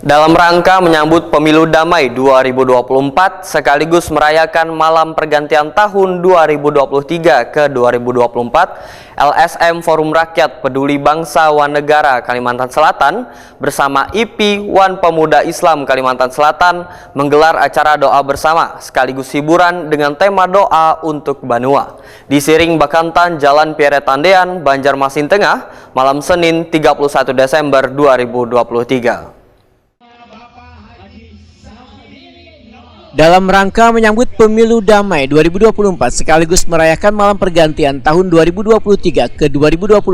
Dalam rangka menyambut Pemilu Damai 2024 sekaligus merayakan Malam Pergantian Tahun 2023 ke 2024, LSM Forum Rakyat Peduli Bangsa Wan Negara Kalimantan Selatan bersama IP Wan Pemuda Islam Kalimantan Selatan menggelar acara doa bersama sekaligus hiburan dengan tema doa untuk Banua di Siring Bakantan Jalan Pierre Tandean, Banjarmasin Tengah, malam Senin 31 Desember 2023. Dalam rangka menyambut Pemilu Damai 2024 sekaligus merayakan Malam Pergantian Tahun 2023 ke 2024,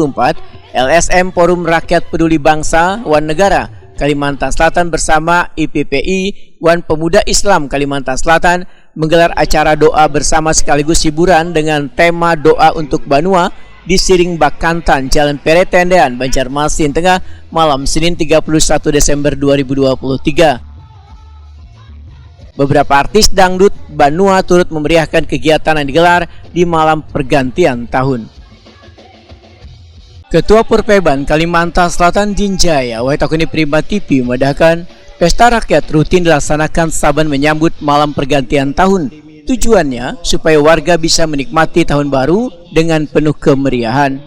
LSM Forum Rakyat Peduli Bangsa Wan Negara Kalimantan Selatan bersama IPPI Wan Pemuda Islam Kalimantan Selatan menggelar acara doa bersama sekaligus hiburan dengan tema doa untuk Banua di Siring Bakantan Jalan Pierre Tandean, Banjarmasin Tengah, malam Senin 31 Desember 2023. Beberapa artis dangdut Banua turut memeriahkan kegiatan yang digelar di Malam Pergantian Tahun. Ketua Purpeban Kalimantan Selatan Jinjaya Waitakuni Prima TV memandahkan pesta rakyat rutin dilaksanakan saban menyambut Malam Pergantian Tahun. Tujuannya supaya warga bisa menikmati tahun baru dengan penuh kemeriahan.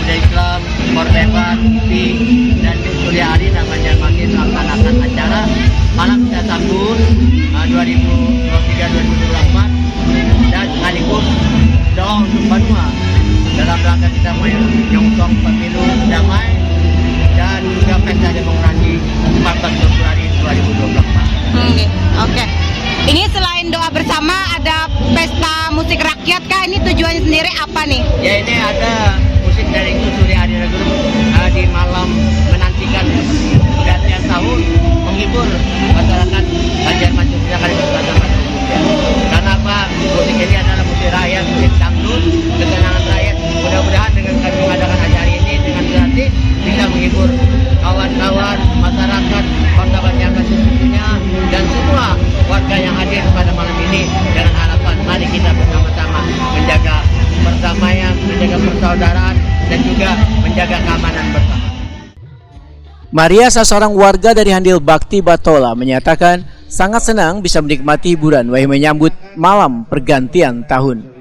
Pemuda Islam, Purpeban, IP, dan Surya Adi namanya masih melaksanakan acara Malam kita sambut 2023-2024 dan sekaligus doa untuk Banua dalam rangka kita menyongsong Pemilu Damai dan juga Pesta Demokrasi 14 Februari 2024. Oke. Ini selain doa bersama ada pesta musik rakyat kah? Ini tujuannya sendiri apa nih? Ya, ini ada musik dari Surya Adi di malam menantikan pergantian tahun menghibur masyarakat Banjarmasin Tengah Kalimantan Selatan. Karena apa? Musik ini adalah musik rakyat, musik dangdut, kesenangan rakyat. Mudah-mudahan dengan kami mengadakan acara ini dengan gratis bisa menghibur kawan-kawan masyarakat Kota Banjarmasin khususnya dan semua warga yang hadir pada malam ini dengan harapan mari kita bersama-sama menjaga perdamaian, menjaga persaudaraan dan juga menjaga keamanan bersama. Maria, seorang warga dari Handil Bakti Batola, menyatakan sangat senang bisa menikmati hiburan wahai menyambut Malam Pergantian Tahun.